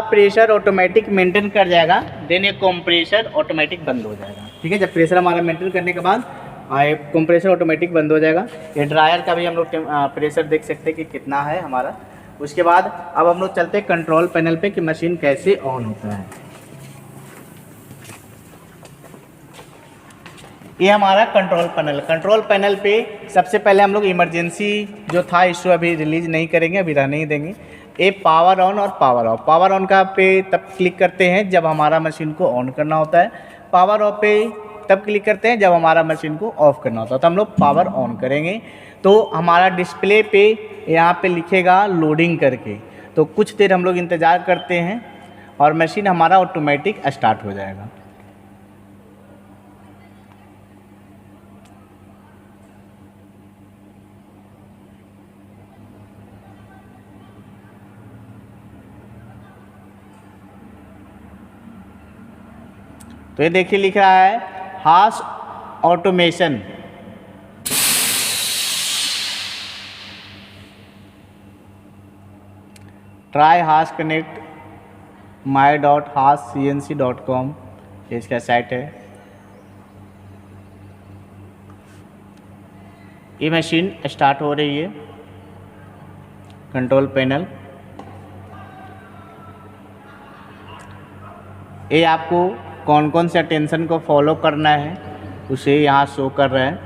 Pressure automatic maintain कर जाएगा, then ये कंप्रेसर ऑटोमेटिक बंद हो जाएगा। ठीक है, जब प्रेशर हमारा मेंटेन करने के बाद कंप्रेसर ऑटोमेटिक बंद हो जाएगा। ये ड्रायर का भी हम लोग प्रेशर देख सकते हैं कि कितना है हमारा। उसके बाद अब हम लोग चलते हैं कंट्रोल पैनल पे कि मशीन कैसे ऑन होता है। ये हमारा कंट्रोल पैनल पे सबसे पहले हम लोग इमरजेंसी जो था इशू अभी रिलीज नहीं करेंगे, अभी रहने ही देंगे। ये पावर ऑन और पावर ऑफ। पावर ऑन का पे तब क्लिक करते हैं जब हमारा मशीन को ऑन करना होता है, पावर ऑफ पे तब क्लिक करते हैं जब हमारा मशीन को ऑफ करना होता है। तो हम लोग पावर ऑन करेंगे तो हमारा डिस्प्ले पे यहाँ पे लिखेगा लोडिंग करके, तो कुछ देर हम लोग इंतज़ार करते हैं और मशीन हमारा ऑटोमेटिक स्टार्ट हो जाएगा। तो ये देखिए लिख रहा है हास ऑटोमेशन। ट्राई हास कनेक्ट my.hascnc.com, ये इसका साइट है। ये मशीन स्टार्ट हो रही है। कंट्रोल पैनल ये आपको कौन कौन से अटेंशन को फॉलो करना है उसे यहाँ शो कर रहा है।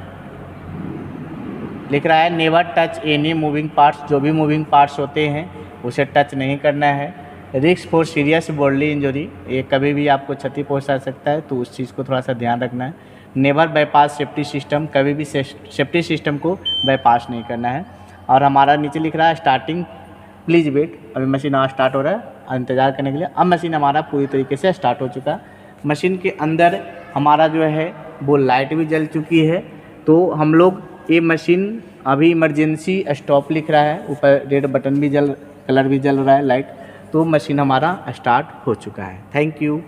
लिख रहा है never touch any moving parts, जो भी मूविंग पार्ट्स होते हैं उसे टच नहीं करना है। Risk for serious body injury, ये कभी भी आपको क्षति पहुंचा सकता है, तो उस चीज़ को थोड़ा सा ध्यान रखना है। नेवर बाईपास सेफ्टी सिस्टम, कभी भी सेफ्टी सिस्टम को बाईपास नहीं करना है। और हमारा नीचे लिख रहा है स्टार्टिंग प्लीज़ वेट, अभी मशीन आज स्टार्ट हो रहा है इंतज़ार करने के लिए। अब मशीन हमारा पूरी तरीके से स्टार्ट हो चुका है। मशीन के अंदर हमारा जो है वो लाइट भी जल चुकी है। तो हम लोग ये मशीन अभी इमरजेंसी स्टॉप लिख रहा है, ऊपर रेड बटन भी कलर भी जल रहा है लाइट, तो मशीन हमारा स्टार्ट हो चुका है। Thank you.